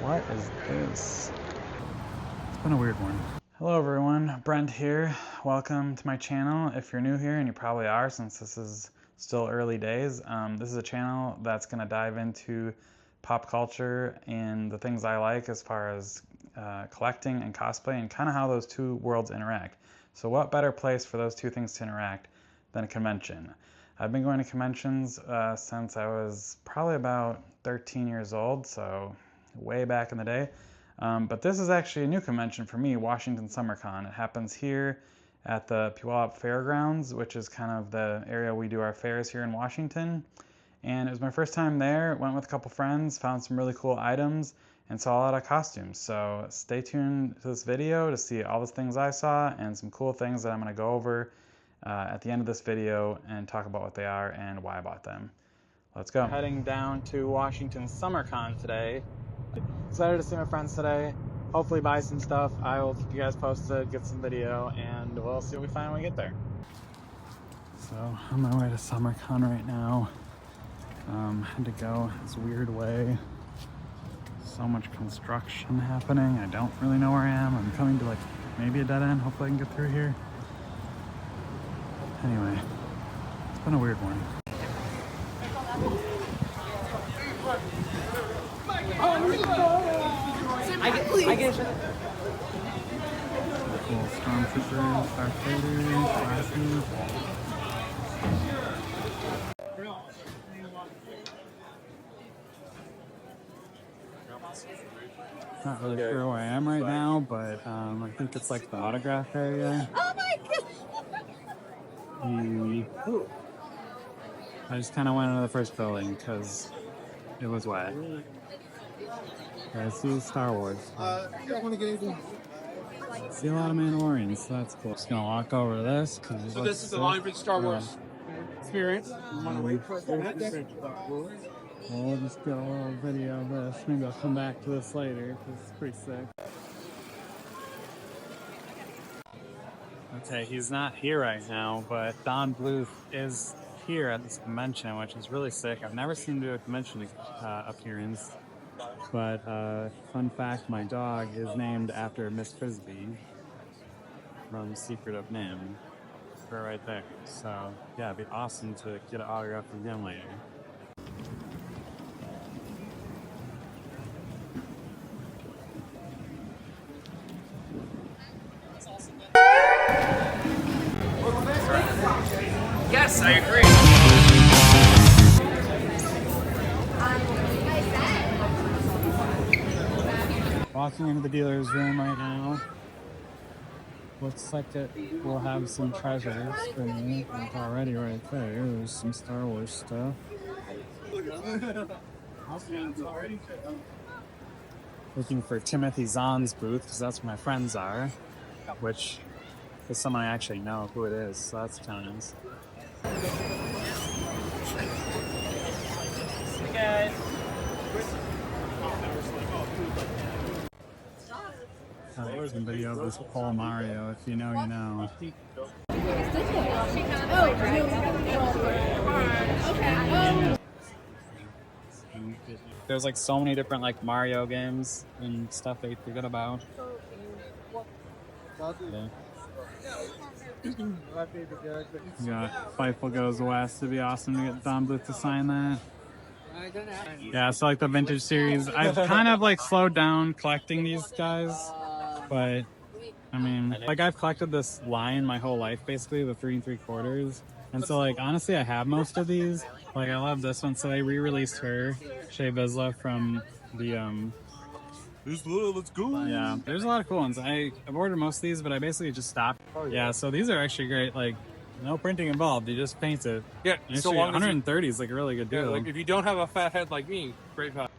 What is this? It's been a weird one. Hello everyone, Brent here. Welcome to my channel. If you're new here, and you probably are since this is still early days, this is a channel that's going to dive into pop culture and the things I like as far as collecting and cosplay and kind of how those two worlds interact. So what better place for those two things to interact than a convention? I've been going to conventions since I was probably about 13 years old, so way back in the day. But this is actually a new convention for me, Washington SummerCon. It happens here at the Puyallup Fairgrounds, which is kind of the area we do our fairs here in Washington. And it was my first time there, went with a couple friends, found some really cool items, and saw a lot of costumes. So stay tuned to this video to see all the things I saw and some cool things that I'm going to go over at the end of this video and talk about what they are and why I bought them. Let's go. Heading down to Washington SummerCon today. Excited to see my friends today. Hopefully buy some stuff. I will keep you guys posted, get some video, and we'll see what we find when we get there. So on my way to SummerCon right now. Had to go this weird way. So much construction happening. I don't really know where I am. I'm coming to like maybe a dead end. Hopefully I can get through here. Anyway, it's been a weird one. I get cool stormtroopers, Darth Vader, glasses. Not really sure where I am right now, but I think it's like the autograph area. Oh my god! I just kind of went into the first building because it was wet. I see Star Wars. You don't want to get anything? See a lot of Mandalorians, so that's cool. Just gonna walk over to this. So this is the line for Star Wars experience. We'll just do a little video of this. Maybe I'll come back to this later because it's pretty sick. Okay, he's not here right now, but Don Bluth is here at this convention, which is really sick. I've never seen him do a convention appearance, but fun fact, my dog is named after Miss Frisbee from Secret of Nim. Her right there. So yeah, it'd be awesome to get an autograph from him later. Yes, I agree. Walking into the dealer's room right now. Looks like it will have some treasures for me. Like already right there. There's some Star Wars stuff. Looking for Timothy Zahn's booth because that's where my friends are, which is someone I actually know who it is, so that's kind of nice. Hey guys. There's a video of this Paul Mario. If you know, you know. There's like so many different like Mario games and stuff that you forget about. Yeah. Yeah, Fightful Goes West. It'd be awesome to get Don Bluth to sign that. Yeah, so like the vintage series. I've kind of like slowed down collecting these guys, but I mean, like I've collected this line my whole life, basically, the 3 3/4. And so like honestly, I have most of these. Like I love this one. So they re-released her, Shea Vizsla, from the Let's go. yeah, there's a lot of cool ones. I've ordered most of these, but I basically just stopped. Yeah, so these are actually great. Like, no printing involved. You just paint it. Yeah, so long 130 is like a really good deal. yeah, like if you don't have a fat head like me, great value.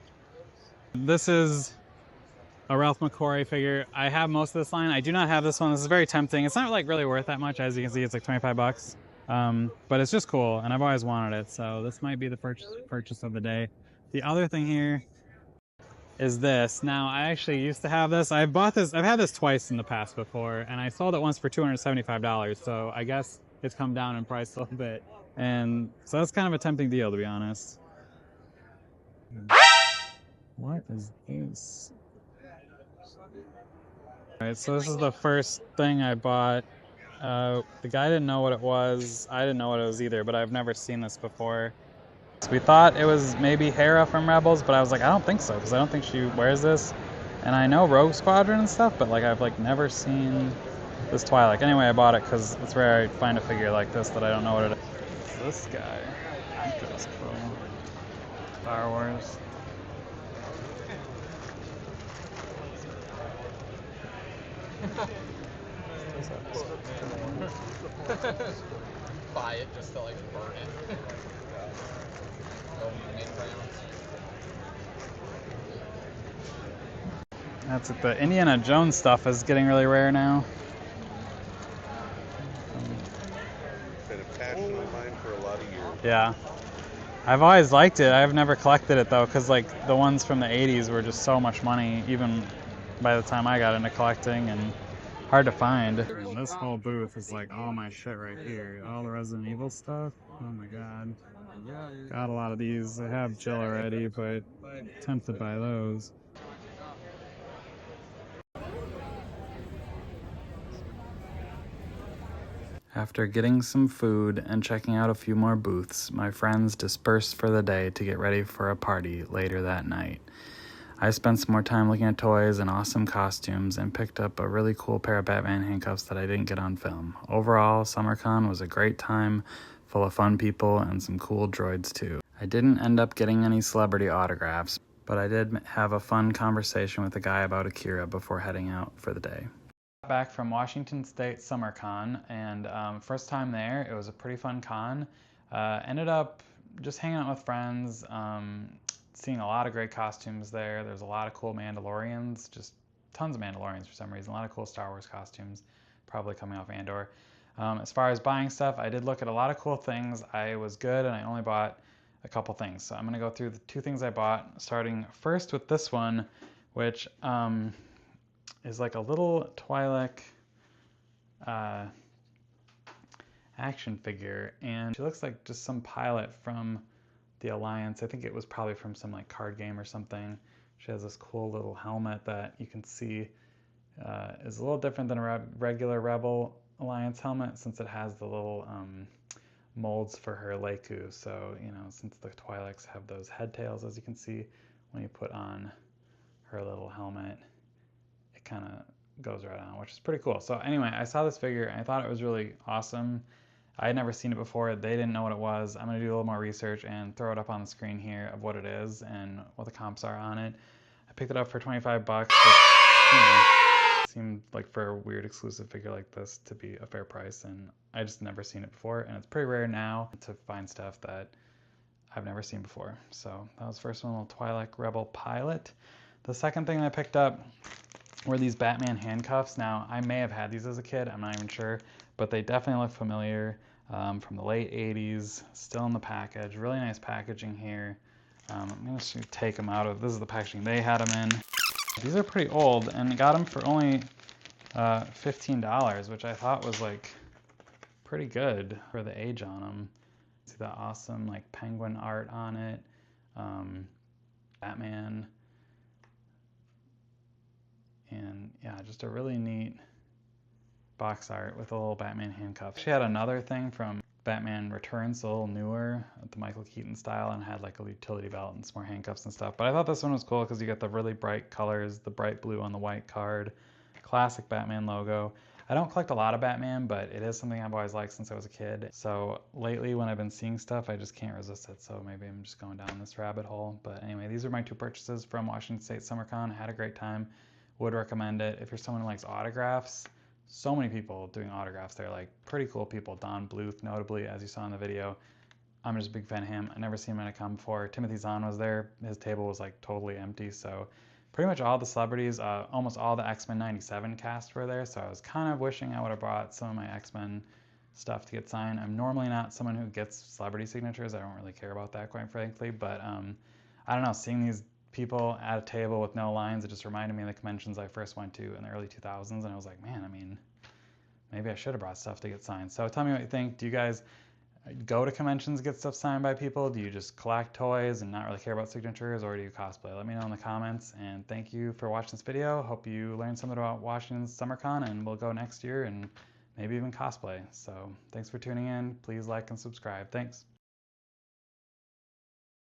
This is a Ralph McQuarrie figure. I have most of this line. I do not have this one. This is very tempting. It's not like really worth that much. As you can see, it's like 25 bucks. But it's just cool, and I've always wanted it. So this might be the purchase of the day. The other thing here is this. Now, I actually used to have this. I've had this twice in the past before, and I sold it once for $275. So I guess it's come down in price a little bit. And so that's kind of a tempting deal, to be honest. What is this? Alright, so this is the first thing I bought. The guy didn't know what it was. I didn't know what it was either, but I've never seen this before. We thought it was maybe Hera from Rebels, but I was like, I don't think so, because I don't think she wears this. And I know Rogue Squadron and stuff, but like I've like never seen this Twi'lek. Anyway, I bought it because it's rare I find a figure like this that I don't know what it is. It's this guy. I think that's cool. Star Wars. Buy it just to like burn it. That's it. The Indiana Jones stuff is getting really rare now. Been a passion of mine for a lot of years. Yeah. I've always liked it. I've never collected it though, because like the ones from the 80s were just so much money, even by the time I got into collecting, and hard to find. And this whole booth is like all my shit right here. All the Resident Evil stuff. Oh my god. Got a lot of these. I have Jill already, but tempted by those. After getting some food and checking out a few more booths, my friends dispersed for the day to get ready for a party later that night. I spent some more time looking at toys and awesome costumes and picked up a really cool pair of Batman handcuffs that I didn't get on film. Overall, SummerCon was a great time, full of fun people and some cool droids too. I didn't end up getting any celebrity autographs, but I did have a fun conversation with a guy about Akira before heading out for the day. Back from Washington State SummerCon, and first time there, it was a pretty fun con. Ended up just hanging out with friends, seeing a lot of great costumes there. There's a lot of cool Mandalorians, just tons of Mandalorians for some reason. A lot of cool Star Wars costumes, probably coming off Andor. As far as buying stuff, I did look at a lot of cool things. I was good, and I only bought a couple things. So I'm going to go through the two things I bought, starting first with this one, which is like a little Twi'lek action figure, and she looks like just some pilot from the Alliance. I think it was probably from some like card game or something. She has this cool little helmet that you can see is a little different than a regular Rebel Alliance helmet, since it has the little molds for her Leiku. So, you know, since the Twi'leks have those head tails, as you can see when you put on her little helmet, it kind of goes right on, which is pretty cool. So anyway, I saw this figure and I thought it was really awesome. I had never seen it before. They didn't know what it was. I'm going to do a little more research and throw it up on the screen here of what it is and what the comps are on it. I picked it up for 25 bucks, which, you know, seemed like for a weird exclusive figure like this to be a fair price, and I just never seen it before, and it's pretty rare now to find stuff that I've never seen before. So that was the first one, a little Twi'lek Rebel pilot. The second thing I picked up were these Batman handcuffs. Now, I may have had these as a kid, I'm not even sure, but they definitely look familiar, from the late 80s, still in the package. Really nice packaging here. I'm going to take them out of, this is the packaging they had them in. These are pretty old, and got them for only $15, which I thought was like pretty good for the age on them. See that awesome like penguin art on it, Batman, and yeah, just a really neat box art with a little Batman handcuff. She had another thing from Batman Returns, a little newer, the Michael Keaton style, and had like a utility belt and some more handcuffs and stuff. But I thought this one was cool because you got the really bright colors, the bright blue on the white card, classic Batman logo. I don't collect a lot of Batman, but it is something I've always liked since I was a kid. So lately when I've been seeing stuff, I just can't resist it. So maybe I'm just going down this rabbit hole. But anyway, these are my two purchases from Washington State SummerCon. I had a great time. Would recommend it. If you're someone who likes autographs, so many people doing autographs there, like pretty cool people. Don Bluth, notably, as you saw in the video. I'm just a big fan of him. I never seen him at a con before. Timothy Zahn was there. His table was like totally empty. So pretty much all the celebrities, almost all the X-Men 97 cast were there. So I was kind of wishing I would have brought some of my X-Men stuff to get signed. I'm normally not someone who gets celebrity signatures. I don't really care about that, quite frankly. But I don't know, seeing these people at a table with no lines, it just reminded me of the conventions I first went to in the early 2000s, and I was like, man, I mean, maybe I should have brought stuff to get signed. So tell me what you think. Do you guys go to conventions, get stuff signed by people? Do you just collect toys and not really care about signatures, or do you cosplay? Let me know in the comments, and thank you for watching this video. Hope you learned something about Washington's SummerCon, and we'll go next year and maybe even cosplay. So thanks for tuning in. Please like and subscribe. Thanks.